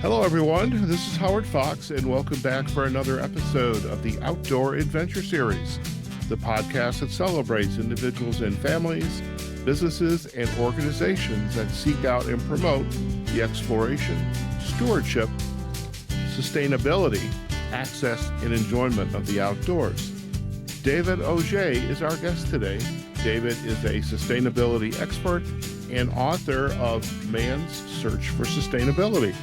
Hello, everyone. This is Howard Fox, and welcome back for another episode of the Outdoor Adventure Series, the podcast that celebrates individuals and families, businesses, and organizations that seek out and promote the exploration, stewardship, sustainability, access, and enjoyment of the outdoors. David Auge is our guest today. David is a sustainability expert and author of Man's Search for Sustainability.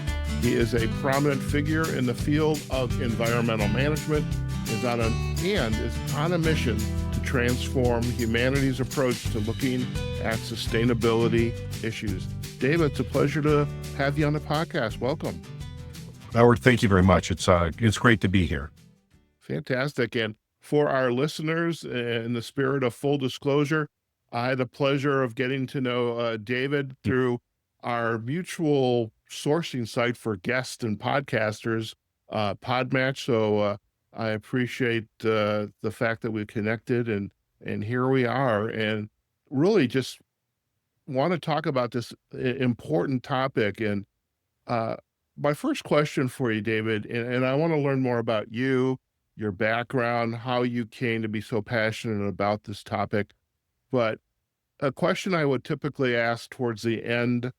He is a prominent figure in the field of environmental management and is on a mission to transform humanity's approach to looking at sustainability issues. David, it's a pleasure to have you on the podcast. Welcome. Howard, thank you very much. It's great to be here. Fantastic. And for our listeners, in the spirit of full disclosure, I had the pleasure of getting to know David through our mutual sourcing site for guests and podcasters, Podmatch. So I appreciate the fact that we connected, and here we are, and really just want to talk about this important topic. And my first question for you, David, and I want to learn more about you, your background, how you came to be so passionate about this topic. But a question I would typically ask towards the end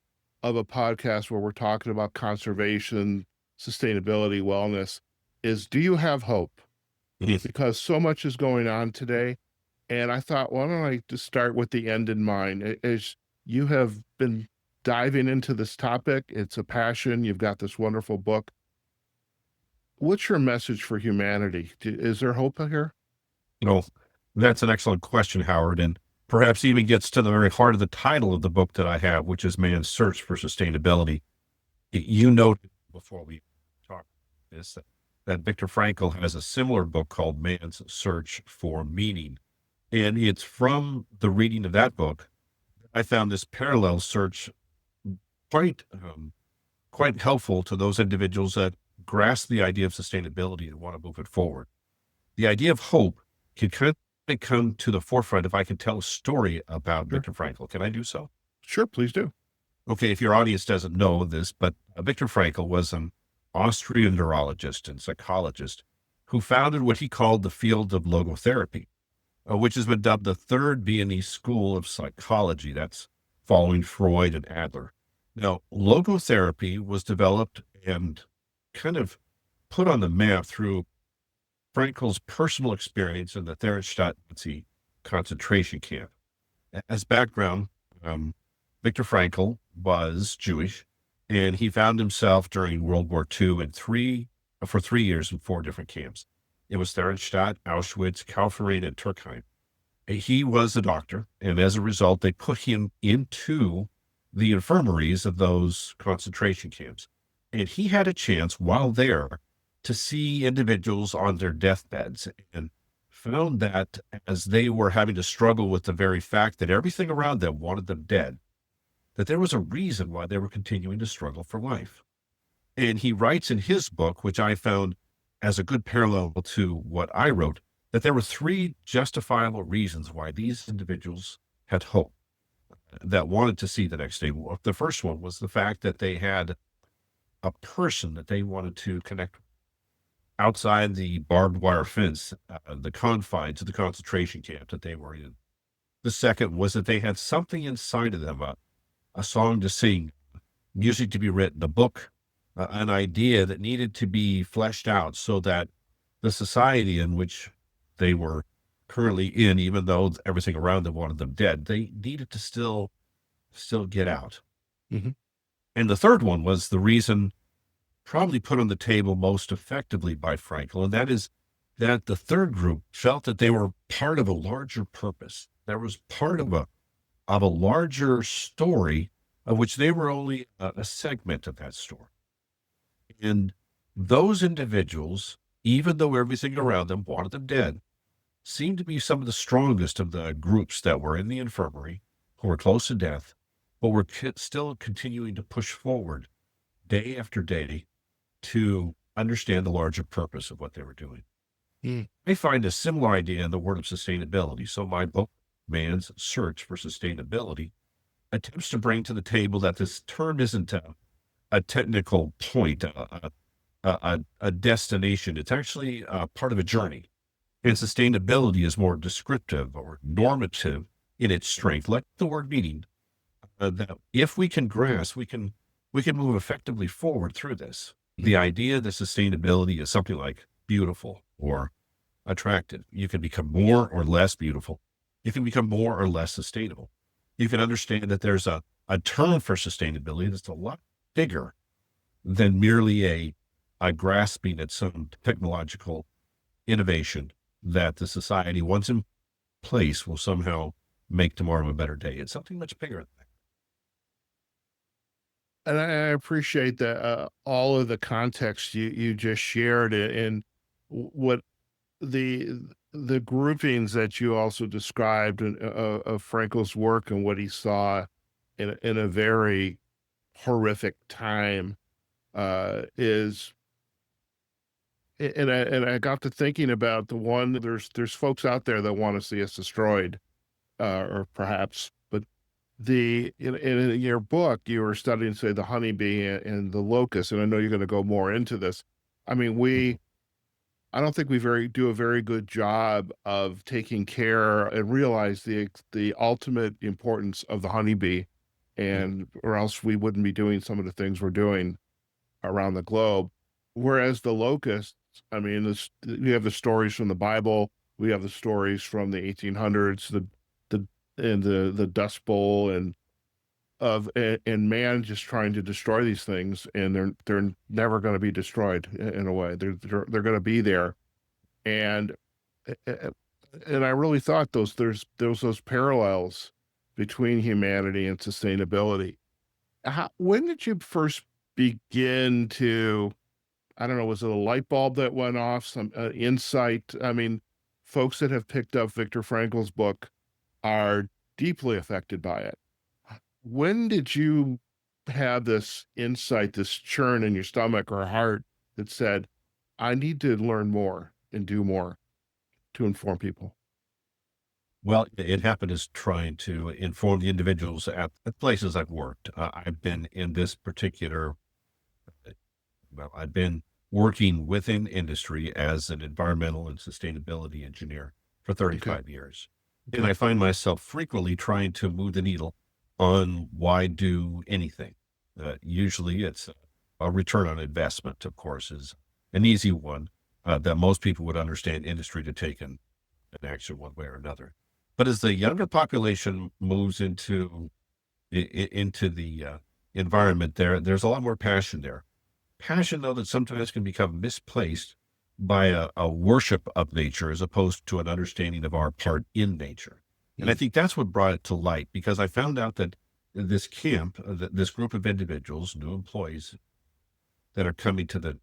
of a podcast where we're talking about conservation, sustainability, wellness is, do you have hope? Yes. Because so much is going on today. And I thought, why don't I just start with the end in mind? As you have been diving into this topic, it's a passion. You've got this wonderful book. What's your message for humanity? Is there hope here? That's an excellent question, Howard, and perhaps even gets to the very heart of the title of the book that I have, which is Man's Search for Sustainability. You noted before we talked this that Viktor Frankl has a similar book called Man's Search for Meaning. And it's from the reading of that book, I found this parallel search quite helpful to those individuals that grasp the idea of sustainability and want to move it forward. The idea of hope can kind of come to the forefront if I can tell a story about Sure. Viktor Frankl. Can I do so? Sure, please do. Okay, if your audience doesn't know this, but Viktor Frankl was an Austrian neurologist and psychologist who founded what he called the field of logotherapy, which has been dubbed the third Viennese school of psychology. That's following Freud and Adler. Now, logotherapy was developed and kind of put on the map through Frankl's personal experience in the Theresienstadt Nazi concentration camp. As background, Viktor Frankl was Jewish, and he found himself during World War II for 3 years in 4 different camps. It was Theresienstadt, Auschwitz, Kaufering, and Turkheim. He was a doctor, and as a result, they put him into the infirmaries of those concentration camps. And he had a chance while there to see individuals on their deathbeds, and found that as they were having to struggle with the very fact that everything around them wanted them dead, that there was a reason why they were continuing to struggle for life. And he writes in his book, which I found as a good parallel to what I wrote, that there were 3 justifiable reasons why these individuals had hope, that wanted to see the next day. The first one was the fact that they had a person that they wanted to connect with outside the barbed wire fence, the confines of the concentration camp that they were in. The second was that they had something inside of them, a song to sing, music to be written, a book, an idea that needed to be fleshed out so that the society in which they were currently in, even though everything around them wanted them dead, they needed to still get out. Mm-hmm. And the third one was the reason probably put on the table most effectively by Frankl, and that is that the third group felt that they were part of a larger purpose. There was part of a larger story of which they were only a segment of that story. And those individuals, even though everything around them wanted them dead, seemed to be some of the strongest of the groups that were in the infirmary, who were close to death, but were still continuing to push forward day after day to understand the larger purpose of what they were doing. I find a similar idea in the word of sustainability. So my book, Man's Search for Sustainability, attempts to bring to the table that this term isn't a technical point, a destination. It's actually part of a journey. And sustainability is more descriptive or normative in its strength, like the word meaning. That if we can grasp, we can move effectively forward through this. The idea that sustainability is something like beautiful or attractive. You can become more or less beautiful. You can become more or less sustainable. You can understand that there's a term for sustainability that's a lot bigger than merely a grasping at some technological innovation that the society once in place will somehow make tomorrow a better day. It's something much bigger than And I appreciate that, all of the context you just shared, and what the the groupings that you also described of Frankel's work and what he saw in a very horrific time, is and I got to thinking about the one. There's folks out there that want to see us destroyed, or perhaps, but in your book, you were studying, say, the honeybee and the locust, and I know you're going to go more into this. I mean, that. I don't think we very do a very good job of taking care and realize the ultimate importance of the honeybee, Mhm. and or else we wouldn't be doing some of the things we're doing around the globe. Whereas the locusts, I mean, we have the stories from the Bible, we have the stories from the 1800s, the and the Dust Bowl, and man just trying to destroy these things, and they're never going to be destroyed in a way. They're going to be there, and and I really thought there's those parallels between humanity and sustainability. When did you first begin to, I don't know, was it a light bulb that went off, some insight? I mean, folks that have picked up Viktor Frankl's book are deeply affected by it. When did you have this insight, this churn in your stomach or heart that said, I need to learn more and do more to inform people? Well, it happened as trying to inform the individuals at places I've worked. I've been in this particular, well, I've been working within industry as an environmental and sustainability engineer for Okay. 35 years. And Okay. I find myself frequently trying to move the needle on why do anything. Usually it's a return on investment, of course, is an easy one that most people would understand industry to take an action one way or another. But as the younger population moves into the environment, there's a lot more passion there. Passion, though, that sometimes can become misplaced by a worship of nature as opposed to an understanding of our part in nature. And I Mm. think that's what brought it to light because I found out that this camp, this group of individuals, new employees that are coming to the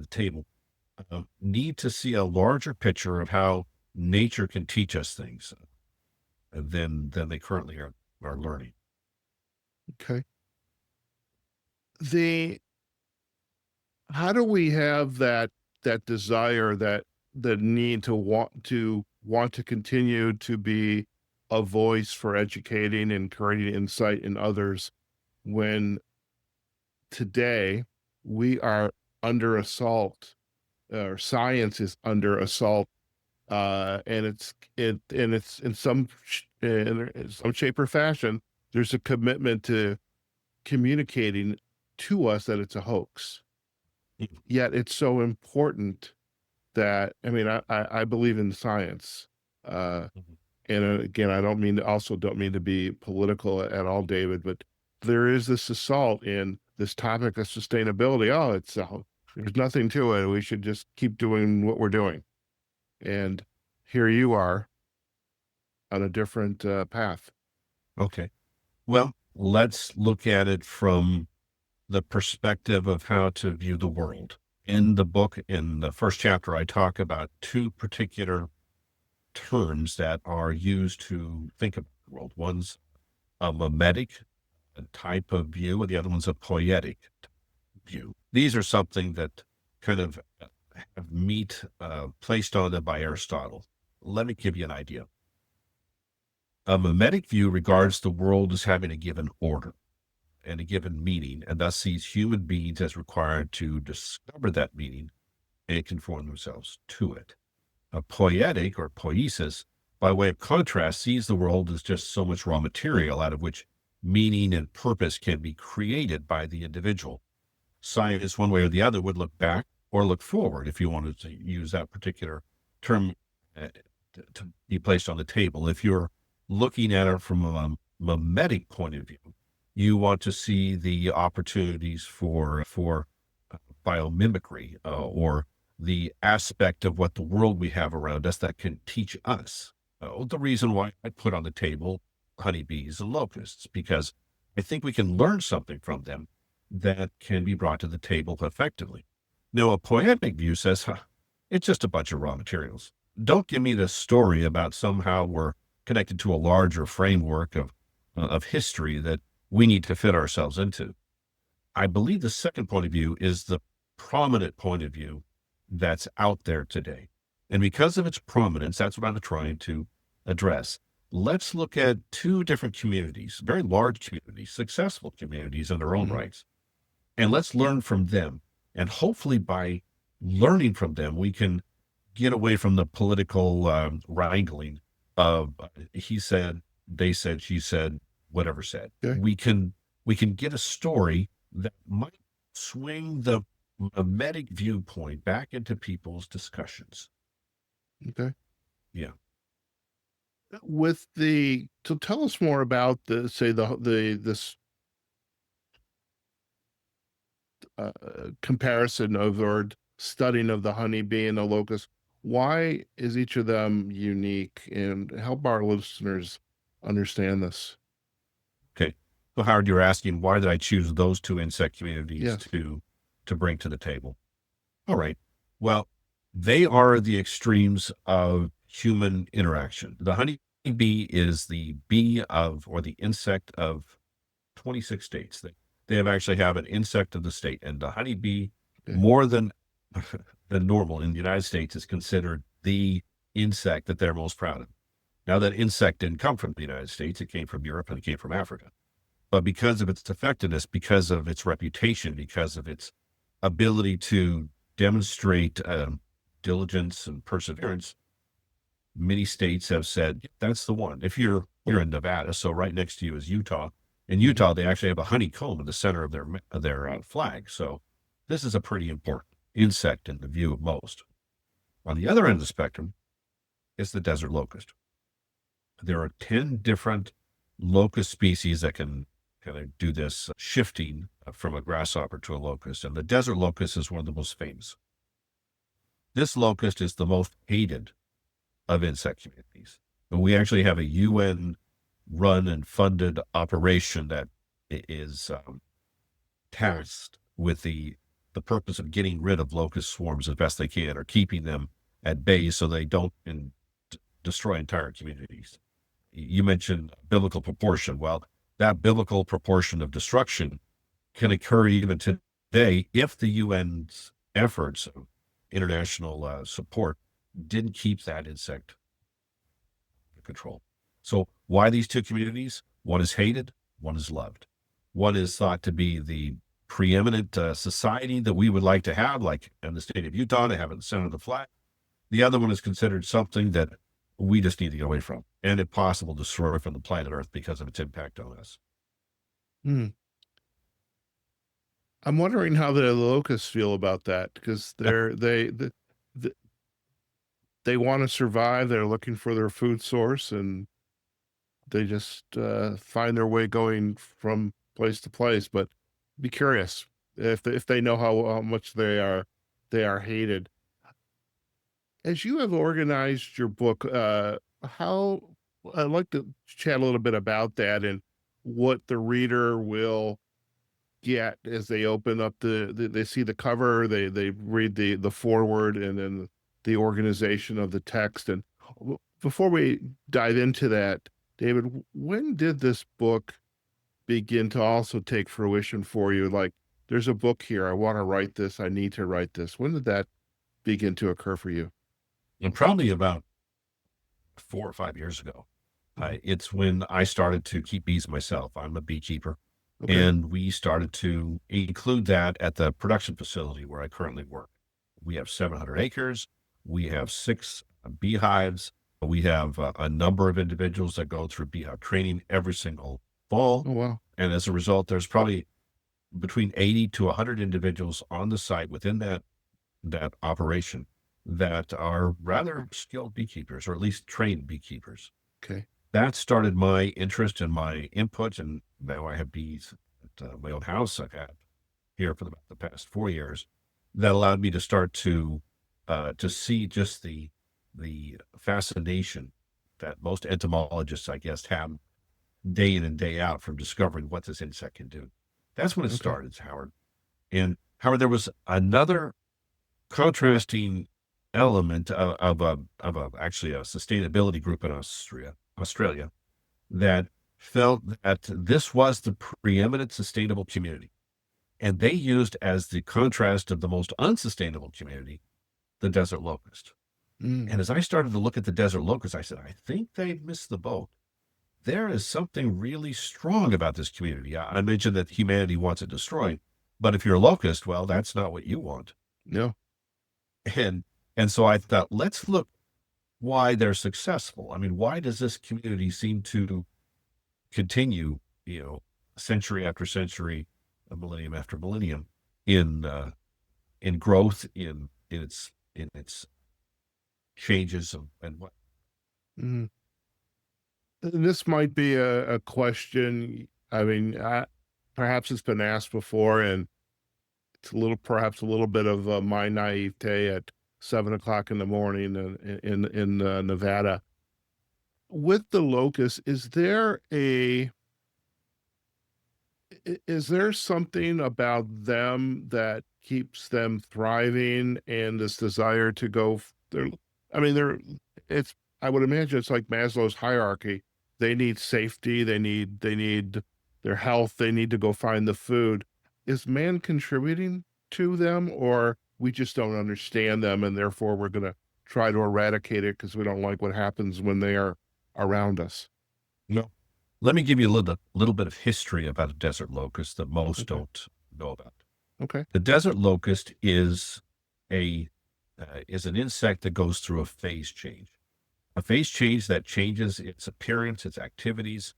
table, need to see a larger picture of how nature can teach us things than they currently are learning. Okay. The How do we have that desire, the need to want to continue to be a voice for educating and creating insight in others when today we are under assault, or science is under assault, and it's in some shape or fashion, there's a commitment to communicating to us that it's a hoax. Yet it's so important that, I mean, I believe in science, uh, Mhm. and, again, I don't mean to be political at all, David, but there is this assault in this topic of sustainability. "Oh, there's nothing to it. We should just keep doing what we're doing." And here you are on a different, path. Okay. Well, let's look at it from the perspective of how to view the world. In the book, in the first chapter, I talk about two particular terms that are used to think about the world. One's a mimetic a type of view, and the other one's a poetic view. These are something that kind of have meat placed on them by Aristotle. Let me give you an idea. A mimetic view regards the world as having a given order. and a given meaning, and thus sees human beings as required to discover that meaning and conform themselves to it. A poetic or poiesis, by way of contrast, sees the world as just so much raw material out of which meaning and purpose can be created by the individual. Scientists, one way or the other, would look back or look forward, if you wanted to use that particular term to be placed on the table. If you're looking at it from a mimetic point of view, you want to see the opportunities for biomimicry, or the aspect of what the world we have around us that can teach us. The reason why I put on the table honeybees and locusts, because I think we can learn something from them that can be brought to the table effectively. Now, a poetic view says, huh, it's just a bunch of raw materials. Don't give me this story about somehow we're connected to a larger framework of history that we need to fit ourselves into. I believe the second point of view is the prominent point of view that's out there today. And because of its prominence, that's what I'm trying to address. Let's look at two different communities, very large communities, successful communities in their own rights, and let's learn from them. And hopefully by learning from them, we can get away from the political wrangling of he said, they said, she said, whatever said. Okay. We can get a story that might swing the mimetic viewpoint back into people's discussions. Okay. Yeah. So tell us more about this comparison of or studying of the honeybee and the locust. Why is each of them unique, and help our listeners understand this? Okay. So Howard, you're asking, why did I choose those two insect communities Yes. to bring to the table? All right. Well, they are the extremes of human interaction. The honeybee is the bee of, or the insect of 26 states. They actually have an insect of the state, and the honeybee, Okay. more than normal in the United States, is considered the insect that they're most proud of. Now, that insect didn't come from the United States. It came from Europe and it came from Africa. But because of its effectiveness, because of its reputation, because of its ability to demonstrate diligence and perseverance, many states have said, that's the one. If you're in Nevada, so right next to you is Utah. In Utah, they actually have a honeycomb in the center of their flag. So this is a pretty important insect in the view of most. On the other end of the spectrum is the desert locust. There are 10 different locust species that can kind of do this shifting from a grasshopper to a locust, and the desert locust is one of the most famous. This locust is the most hated of insect communities. And we actually have a UN run and funded operation that is tasked with the purpose of getting rid of locust swarms as best they can, or keeping them at bay so they don't destroy entire communities. You mentioned biblical proportion. Well, that biblical proportion of destruction can occur even today if the UN's efforts of international support didn't keep that insect under control. So why these two communities? One is hated, one is loved. One is thought to be the preeminent society that we would like to have, like in the state of Utah, to have in the center of the flag. The other one is considered something that we just need to get away from, and if possible, destroy from the planet Earth because of its impact on us. I'm wondering how the locusts feel about that, because they want to survive. They're looking for their food source, and they just find their way going from place to place. But be curious if they know how much they are hated. As you have organized your book, how I'd like to chat a little bit about that and what the reader will get as they open up they see the cover, they read the foreword, and then the organization of the text. And before we dive into that, David, when did this book begin to also take fruition for you? Like, there's a book here, I want to write this, I need to write this. When did that begin to occur for you? And probably about 4 or 5 years ago, it's when I started to keep bees myself. I'm a beekeeper. Okay. And we started to include that at the production facility where I currently work. We have 700 acres. We have 6 beehives. We have a number of individuals that go through beehive training every single fall. Oh, wow. And as a result, there's probably between 80 to 100 individuals on the site within that operation that are rather skilled beekeepers, or at least trained beekeepers. Okay. That started my interest and my input, and now I have bees at my own house. I've had here for the past 4 years. That allowed me to start to see just the fascination that most entomologists, I guess, have day in and day out from discovering what this insect can do. That's when it Okay. started, Howard. And Howard, there was another contrasting element of actually a sustainability group in Australia that felt that this was the preeminent sustainable community. And they used as the contrast of the most unsustainable community, the desert locust. Mm. And as I started to look at the desert locust, I said, I think they've missed the boat. There is something really strong about this community. I mentioned that humanity wants it destroyed, but if you're a locust, well, that's not what you want. No. And and so I thought, let's look why they're successful. I mean, why does this community seem to continue, century after century, a millennium after millennium, in growth, in its changes and what? Mm. And this might be a question. I mean, perhaps it's been asked before, and it's perhaps a little bit of my naivete at 7 o'clock in the morning in Nevada. With the locust, is there something about them that keeps them thriving and this desire to go there? I mean, it's, I would imagine it's like Maslow's hierarchy. They need safety, they need their health, they need to go find the food. Is man contributing to them, or we just don't understand them and therefore we're going to try to eradicate it because we don't like what happens when they are around us? No. Let me give you a little bit of history about a desert locust that most Okay. don't know about. Okay. The desert locust a is an insect that goes through a phase change that changes its appearance, its activities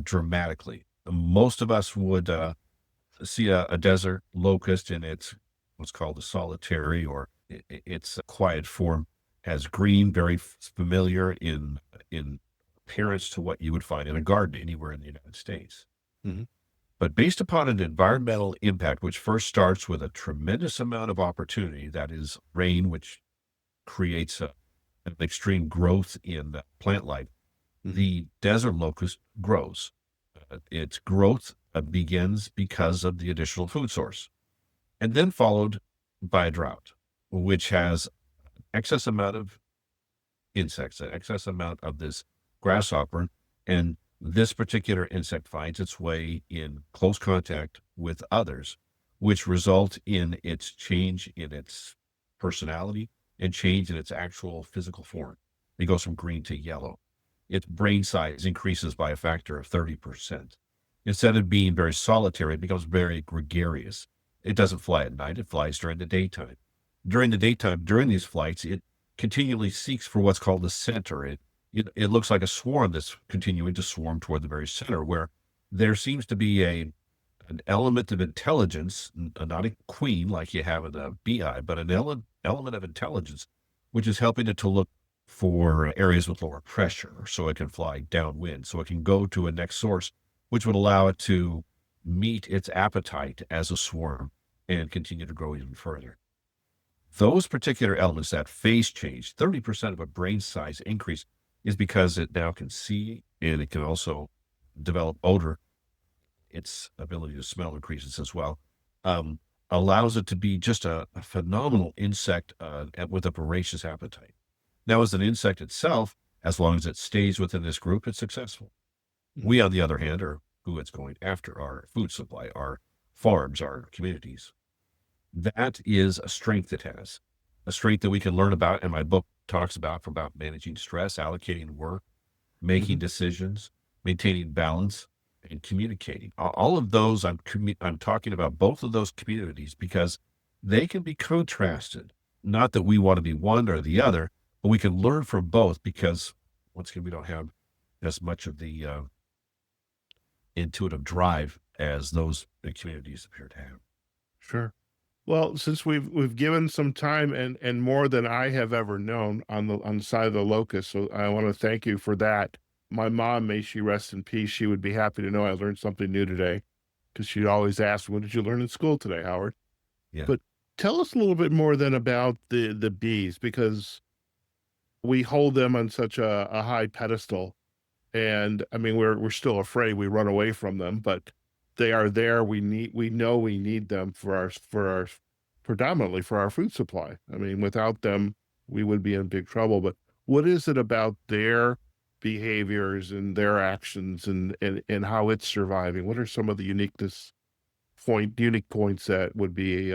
dramatically. Most of us would see a desert locust in its what's called a solitary, or its quiet form, as green, very familiar in appearance to what you would find in a garden anywhere in the United States. Mhm. But based upon an environmental impact, which first starts with a tremendous amount of opportunity, that is rain, which creates an extreme growth in plant life, Mhm. the desert locust grows. Its growth begins because of the additional food source, and then followed by a drought, which has excess amount of insects, an excess amount of this grasshopper. And this particular insect finds its way in close contact with others, which result in its change in its personality and change in its actual physical form. It goes from green to yellow. Its brain size increases by a factor of 30%. Instead of being very solitary, it becomes very gregarious. It doesn't fly at night, it flies during the daytime. During the daytime, during these flights, it continually seeks for what's called the center. It looks like a swarm that's continuing to swarm toward the very center, where there seems to be an element of intelligence, not a queen like you have in a beehive, but an element of intelligence, which is helping it to look for areas with lower pressure so it can fly downwind, so it can go to a next source, which would allow it to meet its appetite as a swarm and continue to grow even further. Those particular elements, that phase change, 30% of a brain size increase, is because it now can see and it can also develop odor. Its ability to smell increases as well. Um, Allows it to be just a phenomenal insect with a voracious appetite. Now, as an insect itself, as long as it stays within this group, it's successful. Mhm. We, on the other hand, are who it's going after, our food supply, our farms, our communities. That is a strength it has, a strength that we can learn about. And my book talks about managing stress, allocating work, making Mhm. decisions, maintaining balance. and communicating. All of those, I'm talking about both of those communities because they can be contrasted. Not that we want to be one or the other, but we can learn from both because once again, we don't have as much of the intuitive drive as those communities appear to have. Sure. Well, since we've given some time and more than I have ever known on the side of the locust, so I want to thank you for that. My mom, may she rest in peace, she would be happy to know I learned something new today because she'd always ask, "What did you learn in school today, Howard?" Yeah. But tell us a little bit more then about the bees because we hold them on such a high pedestal. And I mean, we're still afraid, we run away from them, but they are there. We know we need them for our predominantly for our food supply. I mean, without them, we would be in big trouble. But what is it about their behaviors and their actions and how it's surviving? What are some of the unique points that would be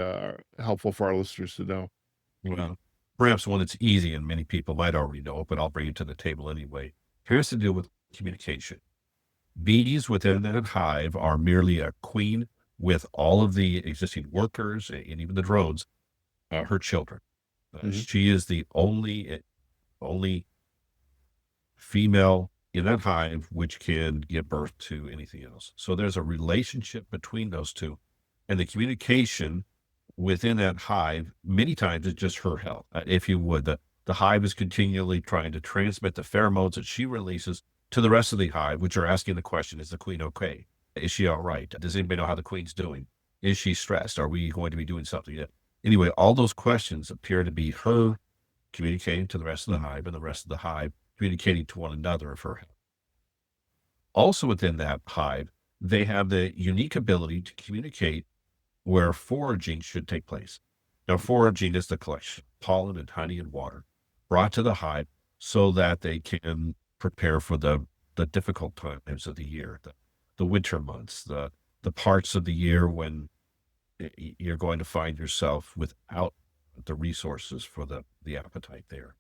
helpful for our listeners to know? Well, perhaps one that's easy and many people might already know, but I'll bring it to the table anyway. Here's to do with communication. Bees within that hive are merely a queen with all of the existing workers and even the drones, her children. Hmm. She is the only female in that hive which can give birth to anything else. So there's a relationship between those two, and the communication within that hive many times is just her health. If you would, the hive is continually trying to transmit the pheromones that she releases to the rest of the hive, which are asking the question: Is the queen okay? Is she all right? Does anybody know how the queen's doing? Is she stressed? Are we going to be doing something yet? Anyway, all those questions appear to be her communicating to the rest of the hive, and the rest of the hive communicating to one another of her health. Also within that hive, they have the unique ability to communicate where foraging should take place. Now, foraging is the collection of pollen and honey and water brought to the hive so that they can prepare for the difficult times of the year, the winter months, the parts of the year when you're going to find yourself without the resources for the appetite there.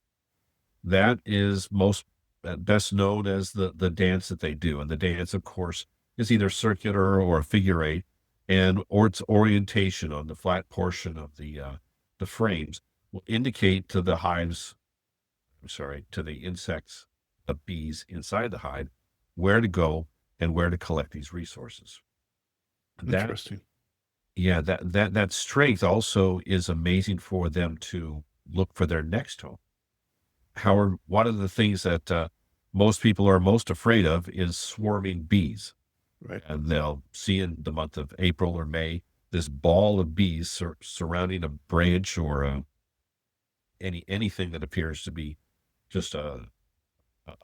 That is most best known as the dance that they do, and the dance, of course, is either circular or a figure eight, and or its orientation on the flat portion of the frames will indicate to the hives, I'm sorry, to the insects, the bees inside the hive, where to go and where to collect these resources. That Interesting. yeah, that strength also is amazing for them to look for their next home. Howard, one of the things that most people are most afraid of is swarming bees. Right. And they'll see in the month of April or May this ball of bees surrounding a branch or anything that appears to be just a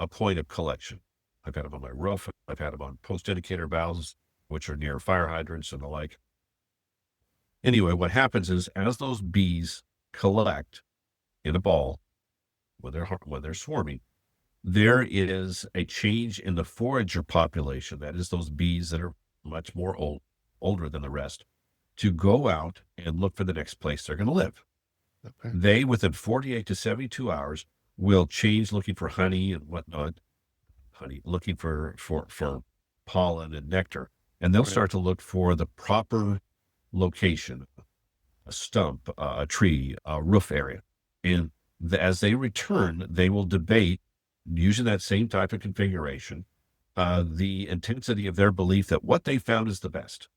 point of collection. I've had them on my roof. I've had them on post indicator valves, which are near fire hydrants and the like. Anyway, what happens is as those bees collect in a ball when they're swarming, there is a change in the forager population. That is those bees that are much more older than the rest to go out and look for the next place they're going to live. Okay. They, within 48 to 72 hours, will change looking for honey and whatnot, looking for pollen and nectar. And they'll Right. start to look for the proper location, a stump, a tree, a roof area. And as they return, they will debate using that same type of configuration, the intensity of their belief that what they found is the best.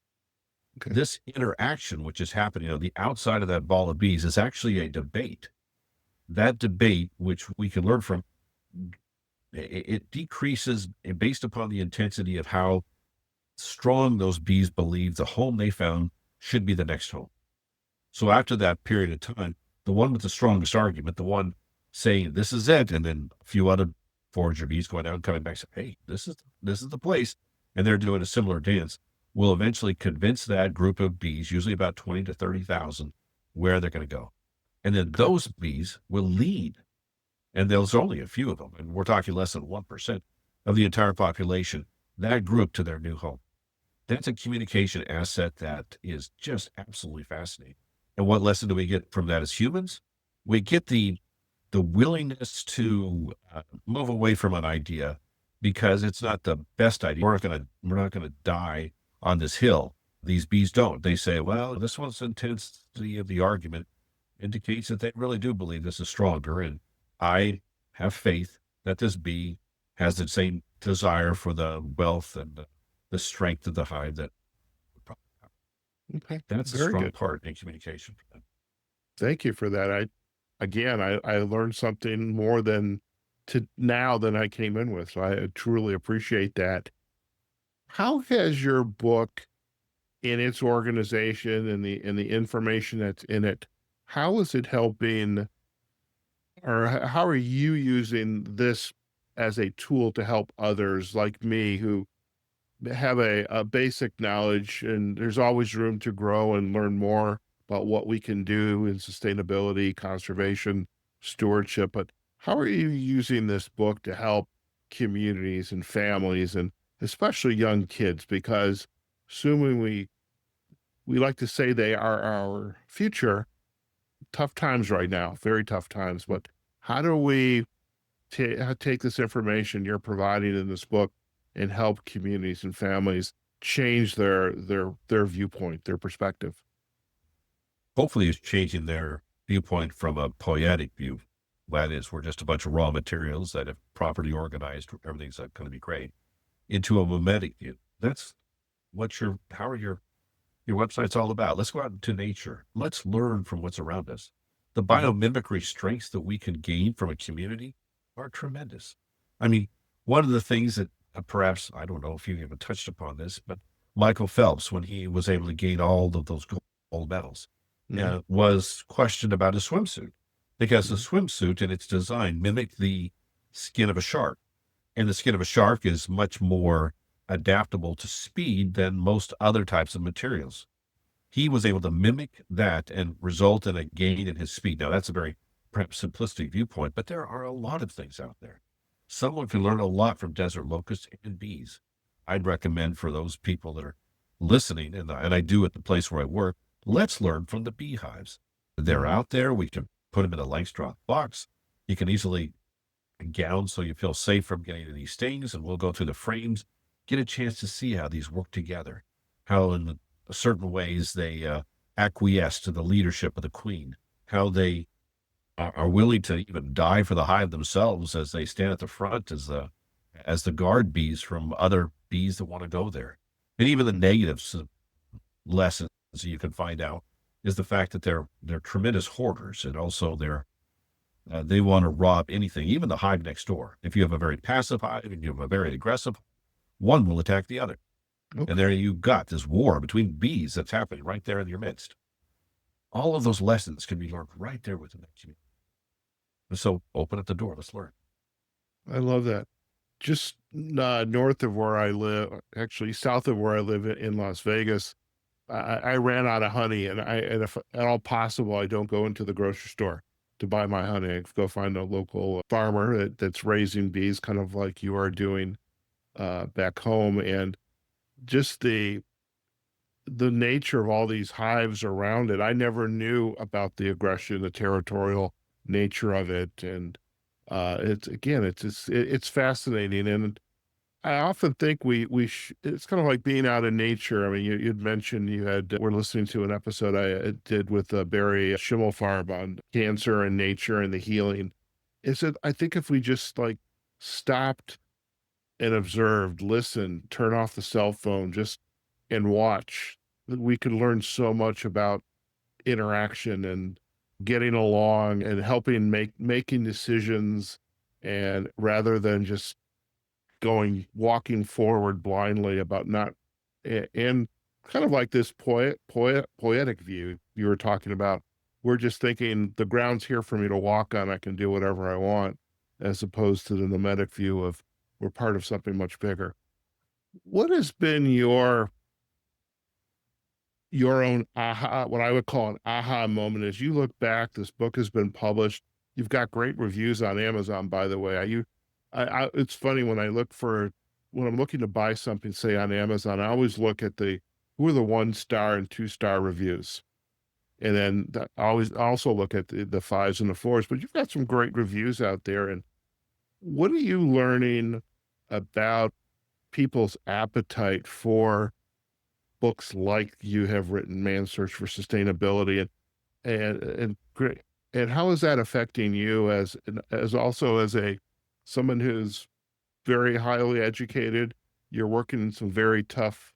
Okay. This interaction, which is happening on the outside of that ball of bees, is actually a debate. That debate, which we can learn from, it decreases based upon the intensity of how strong those bees believe the home they found should be the next home. So after that period of time, the one with the strongest argument, the one saying this is it, and then a few other forager bees going out and coming back, say, "Hey, this is the place," and they're doing a similar dance, will eventually convince that group of bees, usually about 20 to 30,000, where they're going to go, and then Okay. those bees will lead, and there's only a few of them, and we're talking less than 1% of the entire population, that group to their new home. That's a communication asset that is just absolutely fascinating. And what lesson do we get from that as humans? We get the willingness to move away from an idea because it's not the best idea. We're not gonna die on this hill. These bees don't. They say, well, this one's intensity of the argument indicates that they really do believe this is stronger. And I have faith that this bee has the same desire for the wealth and the strength of the hive that Okay, that's a very strong good. part in communication for them. Thank you for that. I learned something more than to now than I came in with. So I truly appreciate that. How has your book in its organization and the information that's in it, how is it helping or how are you using this as a tool to help others like me who have a basic knowledge and there's always room to grow and learn more about what we can do in sustainability, conservation, stewardship. But how are you using this book to help communities and families and especially young kids? Because assuming we like to say they are our future, tough times right now, very tough times. But how do we take this information you're providing in this book and help communities and families change their viewpoint, their perspective? Hopefully, it's changing their viewpoint from a poetic view. That is, we're just a bunch of raw materials that, if properly organized, everything's going to be great, into a mimetic view. That's how are your website's all about. Let's go out into nature. Let's learn from what's around us. The Mhm. biomimicry strengths that we can gain from a community are tremendous. I mean, one of the things that perhaps, I don't know if you even touched upon this, but Michael Phelps, when he was able to gain all of those gold medals, Mhm. was questioned about his swimsuit because the Mhm. swimsuit and its design mimicked the skin of a shark. And the skin of a shark is much more adaptable to speed than most other types of materials. He was able to mimic that and result in a gain in his speed. Now, that's a very perhaps simplistic viewpoint, but there are a lot of things out there. Someone can learn a lot from desert locusts and bees. I'd recommend for those people that are listening, and I do at the place where I work, let's learn from the beehives. They're Mhm. out there. We can put them in a Langstroth box. You can easily gown so you feel safe from getting any stings, and we'll go through the frames, get a chance to see how these work together, how in certain ways they acquiesce to the leadership of the queen, how they are willing to even die for the hive themselves as they stand at the front as the guard bees from other bees that want to go there. And even the negatives lessons you can find out is the fact that they're tremendous hoarders, and also they want to rob anything, even the hive next door. If you have a very passive hive and you have a very aggressive, one will attack the other. And Okay. there you've got this war between bees that's happening right there in your midst. All of those lessons can be learned right there within that community. So open up the door. Let's learn. I love that. Just north of where I live, actually south of where I live in Las Vegas, I ran out of honey, and if at all possible, I don't go into the grocery store to buy my honey. I go find a local farmer that's raising bees, kind of like you are doing back home, and just the nature of all these hives around it. I never knew about the aggression, the territorial nature of it, and it's again, it's fascinating, and I often think it's kind of like being out in nature. I mean, you'd mentioned we're listening to an episode I did with Barry Schimmelfarb on cancer and nature and the healing. Is it, I think if we just like stopped and observed, listened, turn off the cell phone, just and watch, that we could learn so much about interaction and getting along and helping making decisions and rather than just walking forward blindly about not and kind of like this poetic view you were talking about. We're just thinking the ground's here for me to walk on. I can do whatever I want, as opposed to the nomadic view of we're part of something much bigger. What has been your own aha, what I would call an aha moment as you look back? This book has been published. You've got great reviews on Amazon, by the way. It's funny when I'm looking to buy something, say on Amazon, I always look at who are the 1 star and 2 star reviews. And then I always also look at the fives and the fours, but you've got some great reviews out there. And what are you learning about people's appetite for books like you have written, Man's Search for Sustainability, and great. And how is that affecting you as also as a someone who's very highly educated? You're working in some very tough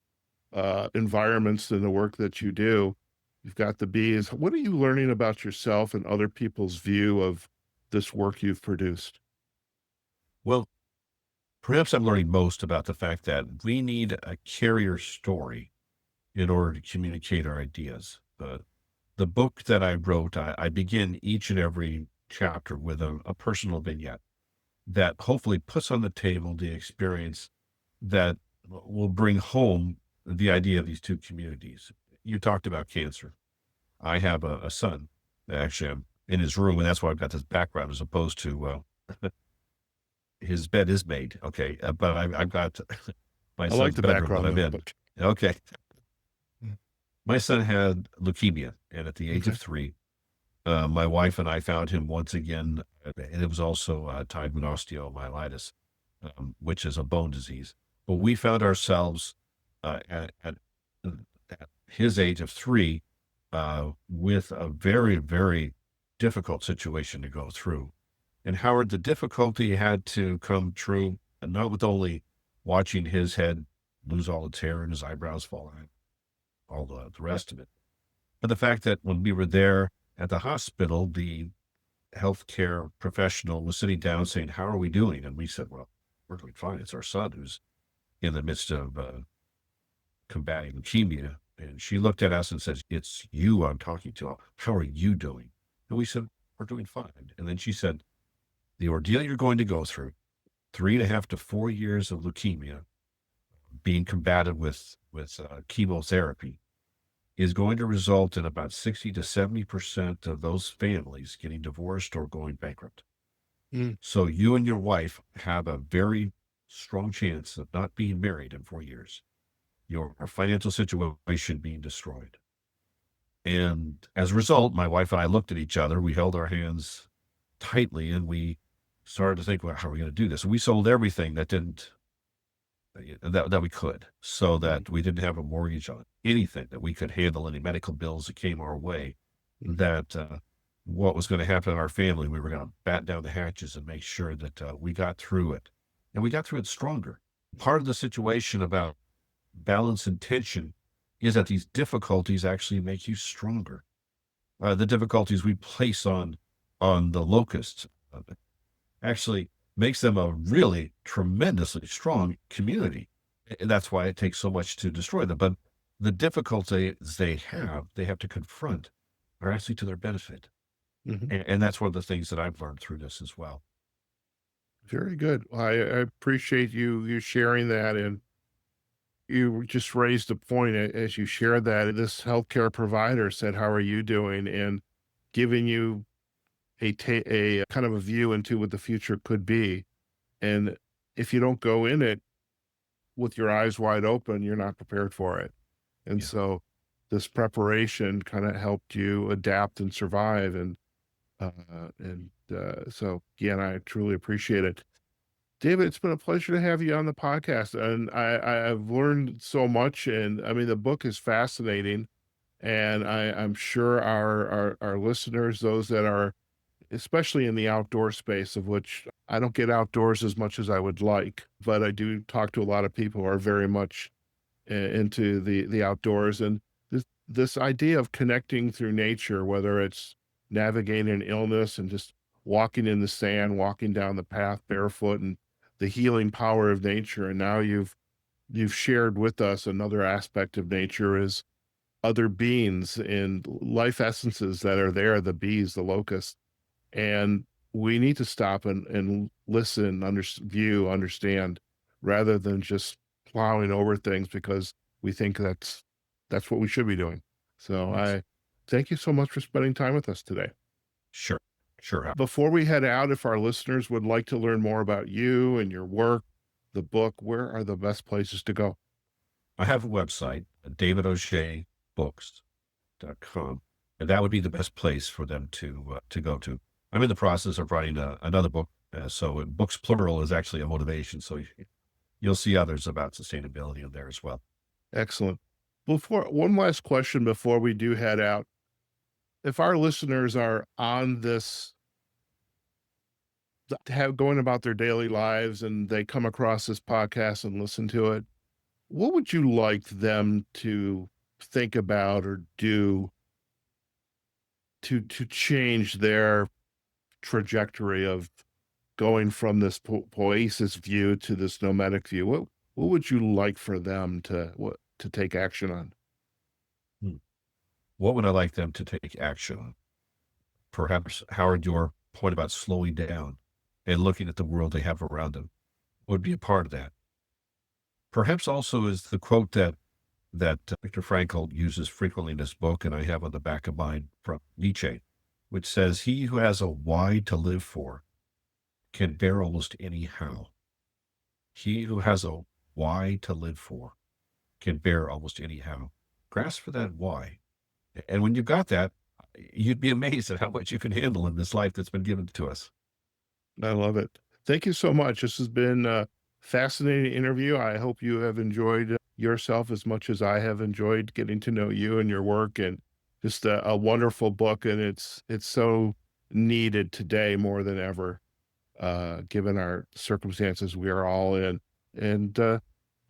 environments in the work that you do. You've got the bees. What are you learning about yourself and other people's view of this work you've produced? Well, perhaps I'm learning most about the fact that we need a carrier story in order to communicate our ideas. The book that I wrote, I begin each and every chapter with a personal vignette that hopefully puts on the table the experience that will bring home the idea of these two communities. You talked about cancer. I have a son. Actually, I'm in his room, and that's why I've got this background as opposed to his bed is made. Okay. But I've got my I like son's the bedroom that background I'm though, in. but Okay. My son had leukemia, and at the age okay. of 3, my wife and I found him once again, and it was also tied with osteomyelitis, which is a bone disease. But we found ourselves at his age of 3 with a very, very difficult situation to go through. And Howard, the difficulty had to come true, and not with only watching his head lose all its hair and his eyebrows fall out, all the rest of it. But the fact that when we were there at the hospital, the healthcare professional was sitting down saying, "How are we doing?" And we said, "Well, we're doing fine. It's our son who's in the midst of combating leukemia." And she looked at us and says, "It's you I'm talking to. How are you doing?" And we said, "We're doing fine." And then she said, "The ordeal you're going to go through, 3.5 to 4 years of leukemia being combated with chemotherapy, is going to result in about 60 to 70% of those families getting divorced or going bankrupt. Mm, So you and your wife have a very strong chance of not being married in 4 years, your financial situation being destroyed." And as a result, my wife and I looked at each other, we held our hands tightly, and we started to think, well, how are we going to do this? And we sold everything that didn't that we could, so mm, that we didn't have a mortgage on anything, that we could handle any medical bills that came our way, mm. that what was going to happen in our family, we were going to bat down the hatches and make sure that we got through it. And we got through it stronger. Part of the situation about balance and tension is that these difficulties actually make you stronger. The difficulties we place on the locusts actually makes them a really tremendously strong community. And that's why it takes so much to destroy them. But the difficulties they have to confront, are actually to their benefit. Mhm. And that's one of the things that I've learned through this as well. Very good. Well, I appreciate you sharing that, and you just raised a point as you shared that. This healthcare provider said, "How are you doing?" and giving you a kind of a view into what the future could be. And if you don't go in it with your eyes wide open, you're not prepared for it. And Yeah. so this preparation kind of helped you adapt and survive. So again, I truly appreciate it. David, it's been a pleasure to have you on the podcast, and I've learned so much. And I mean, the book is fascinating, and I'm sure our listeners, those that are especially in the outdoor space, of which I don't get outdoors as much as I would like, but I do talk to a lot of people who are very much into the outdoors, and this idea of connecting through nature, whether it's navigating an illness and just walking in the sand, walking down the path barefoot, and the healing power of nature. And now you've shared with us another aspect of nature is other beings and life essences that are there, the bees, the locusts. And we need to stop and listen, view, understand, rather than just plowing over things because we think that's what we should be doing. So Yes. I thank you so much for spending time with us today. Sure. Sure. Before we head out, if our listeners would like to learn more about you and your work, the book, where are the best places to go? I have a website, davidaugebooks.com, and that would be the best place for them to go to. I'm in the process of writing another book, so books plural is actually a motivation. So you'll see others about sustainability in there as well. Excellent. One last question before we do head out. If our listeners are on this, have going about their daily lives and they come across this podcast and listen to it, what would you like them to think about or do to change their trajectory of going from this poesis view to this nomadic view? What would you like for them to take action on? Hmm. What would I like them to take action on? Perhaps, Howard, your point about slowing down and looking at the world they have around them would be a part of that. Perhaps also is the quote that Viktor Frankl uses frequently in his book, and I have on the back of mine from Nietzsche, which says, "He who has a why to live for can bear almost any how." He who has a why to live for can bear almost any how. Grasp for that why. And when you've got that, you'd be amazed at how much you can handle in this life that's been given to us. I love it. Thank you so much. This has been a fascinating interview. I hope you have enjoyed yourself as much as I have enjoyed getting to know you and your work, and just a wonderful book. And it's so needed today more than ever, given our circumstances we are all in. And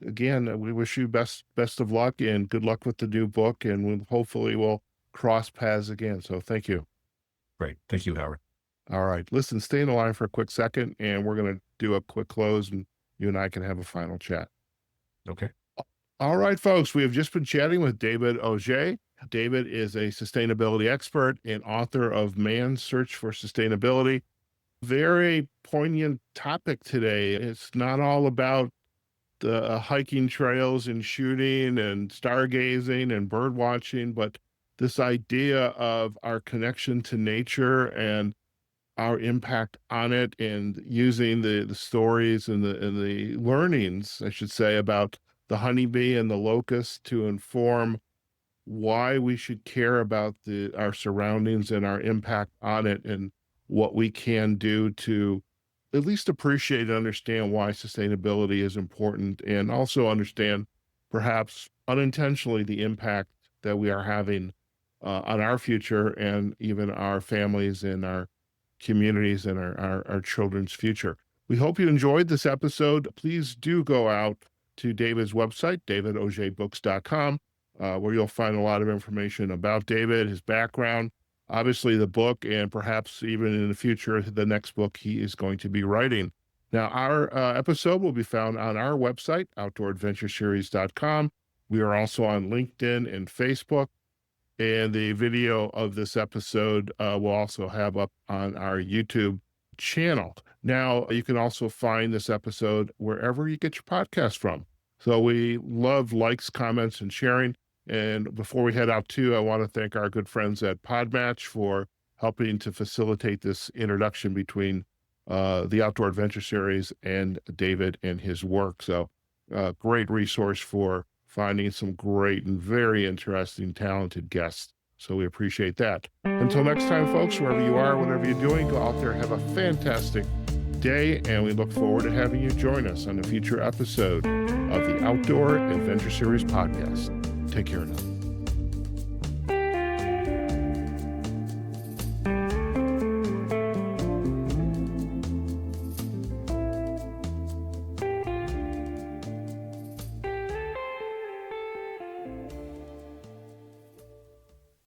again, we wish you best of luck and good luck with the new book, and hopefully we'll cross paths again. So thank you. Great. Thank you, Howard. All right. Listen, stay in the line for a quick second, and we're going to do a quick close, and you and I can have a final chat. Okay. All right, folks. We have just been chatting with David Auge. David is a sustainability expert and author of Man's Search for Sustainability. Very poignant topic today. It's not all about the hiking trails and shooting and stargazing and bird watching, but this idea of our connection to nature and our impact on it, and using the stories and the learnings, I should say, about the honeybee and the locust to inform why we should care about our surroundings and our impact on it, and what we can do to at least appreciate and understand why sustainability is important, and also understand, perhaps unintentionally, the impact that we are having on our future and even our families and our communities and our children's future. We hope you enjoyed this episode. Please do go out to David's website, davidaugebooks.com, where you'll find a lot of information about David, his background, obviously the book, and perhaps even in the future, the next book he is going to be writing. Now, our episode will be found on our website, outdooradventureseries.com. We are also on LinkedIn and Facebook. And the video of this episode we'll also have up on our YouTube channel. Now, you can also find this episode wherever you get your podcast from. So we love likes, comments, and sharing. And before we head out too, I want to thank our good friends at Podmatch for helping to facilitate this introduction between the Outdoor Adventure Series and David and his work. So great resource for finding some great and very interesting, talented guests. So we appreciate that. Until next time, folks, wherever you are, whatever you're doing, go out there, have a fantastic day, and we look forward to having you join us on a future episode of the Outdoor Adventure Series podcast. Take care now.